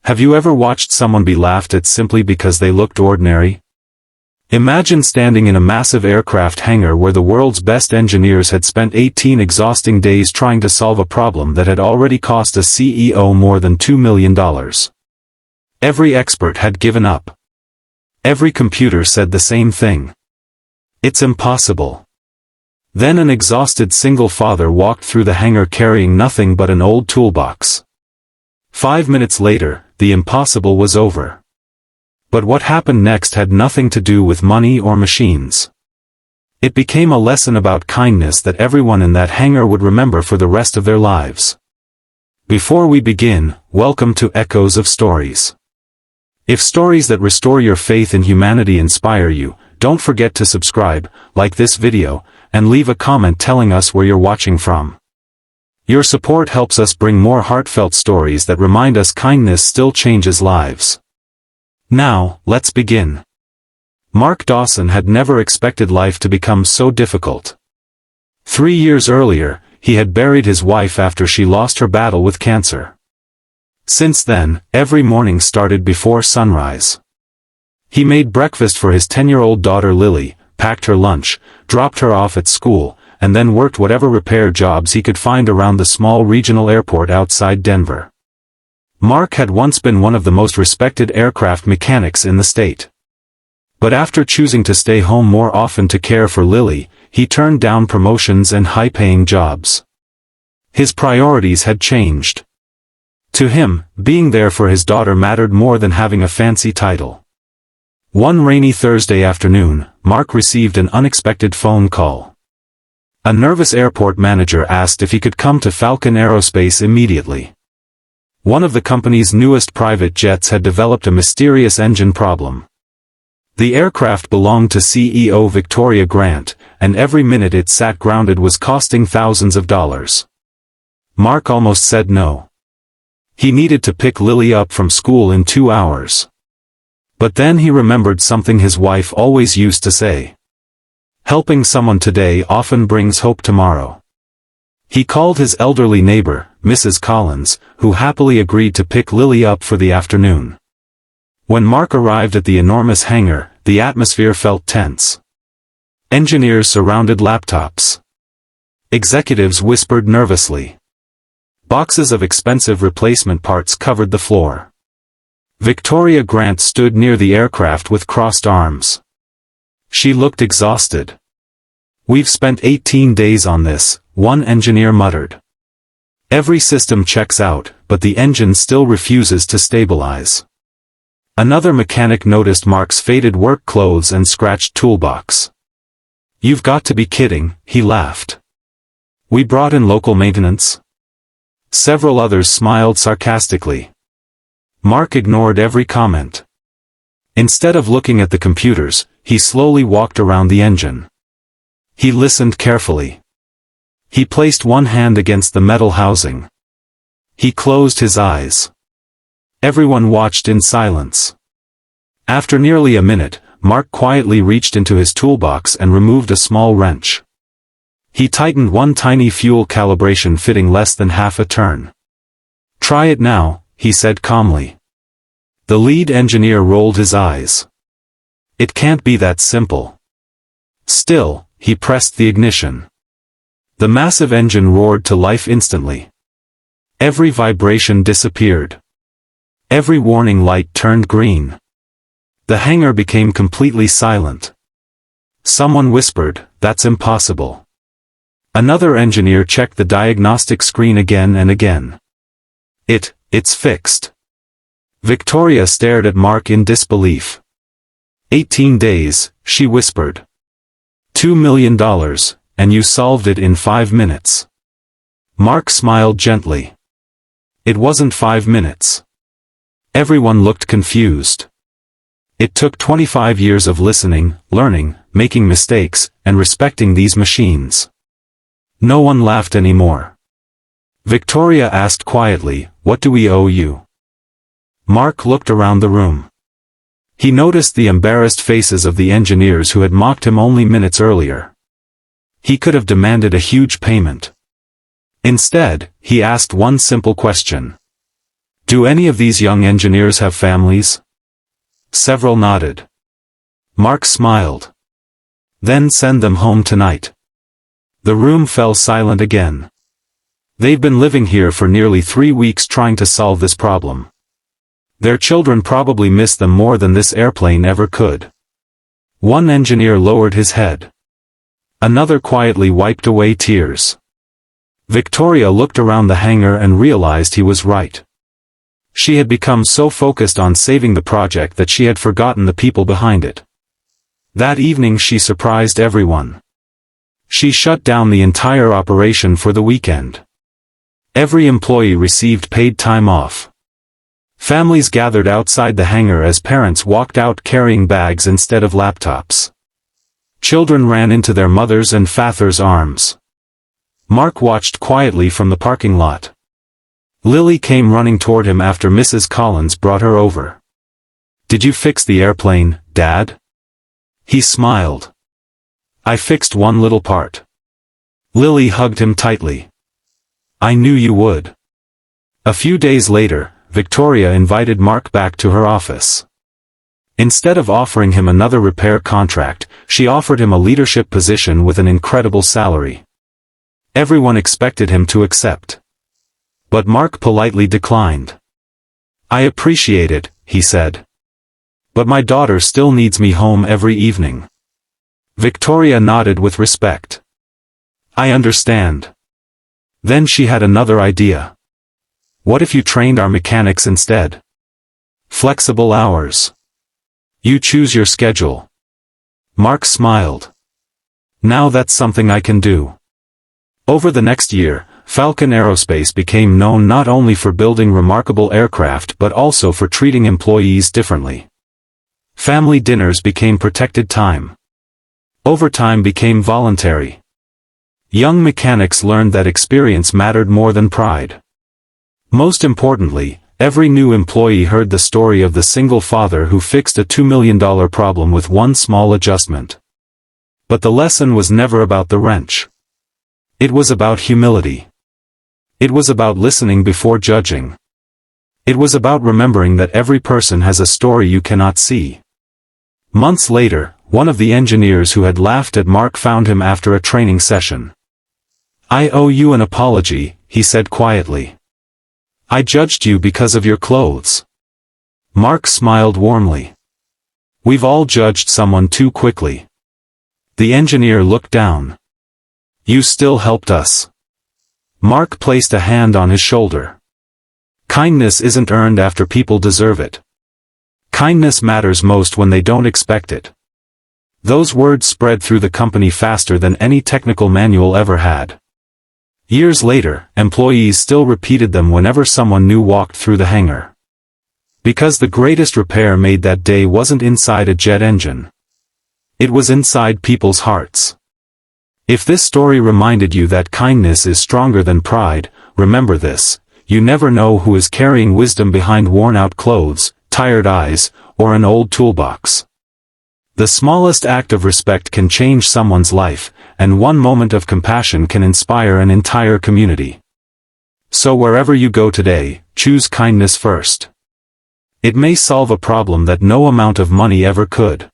Have you ever watched someone be laughed at simply because they looked ordinary? Imagine standing in a massive aircraft hangar where the world's best engineers had spent 18 exhausting days trying to solve a problem that had already cost a CEO more than $2 million. Every expert had given up. Every computer said the same thing. It's impossible. Then an exhausted single father walked through the hangar carrying nothing but an old toolbox. 5 minutes later, the impossible was over. But what happened next had nothing to do with money or machines. It became a lesson about kindness that everyone in that hangar would remember for the rest of their lives. Before we begin, welcome to Echoes of Stories. If stories that restore your faith in humanity inspire you, don't forget to subscribe, like this video, and leave a comment telling us where you're watching from. Your support helps us bring more heartfelt stories that remind us kindness still changes lives. Now, let's begin. Mark Dawson had never expected life to become so difficult. 3 years earlier, he had buried his wife after she lost her battle with cancer. Since then, every morning started before sunrise. He made breakfast for his 10-year-old daughter Lily, packed her lunch, dropped her off at school, and then worked whatever repair jobs he could find around the small regional airport outside Denver. Mark had once been one of the most respected aircraft mechanics in the state. But after choosing to stay home more often to care for Lily, he turned down promotions and high-paying jobs. His priorities had changed. To him, being there for his daughter mattered more than having a fancy title. One rainy Thursday afternoon, Mark received an unexpected phone call. A nervous airport manager asked if he could come to Falcon Aerospace immediately. One of the company's newest private jets had developed a mysterious engine problem. The aircraft belonged to CEO Victoria Grant, and every minute it sat grounded was costing thousands of dollars. Mark almost said no. He needed to pick Lily up from school in 2 hours. But then he remembered something his wife always used to say. Helping someone today often brings hope tomorrow. He called his elderly neighbor, Mrs. Collins, who happily agreed to pick Lily up for the afternoon. When Mark arrived at the enormous hangar, the atmosphere felt tense. Engineers surrounded laptops. Executives whispered nervously. Boxes of expensive replacement parts covered the floor. Victoria Grant stood near the aircraft with crossed arms. She looked exhausted. "We've spent 18 days on this," one engineer muttered. "Every system checks out, but the engine still refuses to stabilize." Another mechanic noticed Mark's faded work clothes and scratched toolbox. "You've got to be kidding," he laughed. "We brought in local maintenance." Several others smiled sarcastically. Mark ignored every comment. Instead of looking at the computers, he slowly walked around the engine. He listened carefully. He placed one hand against the metal housing. He closed his eyes. Everyone watched in silence. After nearly a minute, Mark quietly reached into his toolbox and removed a small wrench. He tightened one tiny fuel calibration fitting less than half a turn. "Try it now," he said calmly. The lead engineer rolled his eyes. "It can't be that simple." Still, he pressed the ignition. The massive engine roared to life instantly. Every vibration disappeared. Every warning light turned green. The hangar became completely silent. Someone whispered, "That's impossible." Another engineer checked the diagnostic screen again and again. It's fixed." Victoria stared at Mark in disbelief. 18 days, she whispered. $2 million, and you solved it in 5 minutes. Mark smiled gently. It wasn't 5 minutes. Everyone looked confused. It took 25 years of listening, learning, making mistakes, and respecting these machines. No one laughed anymore. Victoria asked quietly, "What do we owe you?" Mark looked around the room. He noticed the embarrassed faces of the engineers who had mocked him only minutes earlier. He could have demanded a huge payment. Instead, he asked one simple question. Do any of these young engineers have families? Several nodded. Mark smiled. Then send them home tonight. The room fell silent again. They've been living here for nearly 3 weeks trying to solve this problem. Their children probably miss them more than this airplane ever could. One engineer lowered his head. Another quietly wiped away tears. Victoria looked around the hangar and realized he was right. She had become so focused on saving the project that she had forgotten the people behind it. That evening she surprised everyone. She shut down the entire operation for the weekend. Every employee received paid time off. Families gathered outside the hangar as parents walked out carrying bags instead of laptops. Children ran into their mothers' and fathers' arms. Mark watched quietly from the parking lot. Lily came running toward him after Mrs. Collins brought her over. "Did you fix the airplane, Dad?" He smiled. "I fixed one little part." Lily hugged him tightly. "I knew you would." A few days later, Victoria invited Mark back to her office. Instead of offering him another repair contract, she offered him a leadership position with an incredible salary. Everyone expected him to accept. But Mark politely declined. "I appreciate it," he said. "But my daughter still needs me home every evening." Victoria nodded with respect. "I understand." Then she had another idea. "What if you trained our mechanics instead? Flexible hours. You choose your schedule." Mark smiled. "Now that's something I can do." Over the next year, Falcon Aerospace became known not only for building remarkable aircraft but also for treating employees differently. Family dinners became protected time. Overtime became voluntary. Young mechanics learned that experience mattered more than pride. Most importantly, every new employee heard the story of the single father who fixed a $2 million problem with one small adjustment. But the lesson was never about the wrench. It was about humility. It was about listening before judging. It was about remembering that every person has a story you cannot see. Months later, one of the engineers who had laughed at Mark found him after a training session. "I owe you an apology," he said quietly. "I judged you because of your clothes." Mark smiled warmly. "We've all judged someone too quickly." The engineer looked down. "You still helped us." Mark placed a hand on his shoulder. "Kindness isn't earned after people deserve it. Kindness matters most when they don't expect it." Those words spread through the company faster than any technical manual ever had. Years later, employees still repeated them whenever someone new walked through the hangar. Because the greatest repair made that day wasn't inside a jet engine. It was inside people's hearts. If this story reminded you that kindness is stronger than pride, remember this: you never know who is carrying wisdom behind worn-out clothes, tired eyes, or an old toolbox. The smallest act of respect can change someone's life, and one moment of compassion can inspire an entire community. So wherever you go today, choose kindness first. It may solve a problem that no amount of money ever could.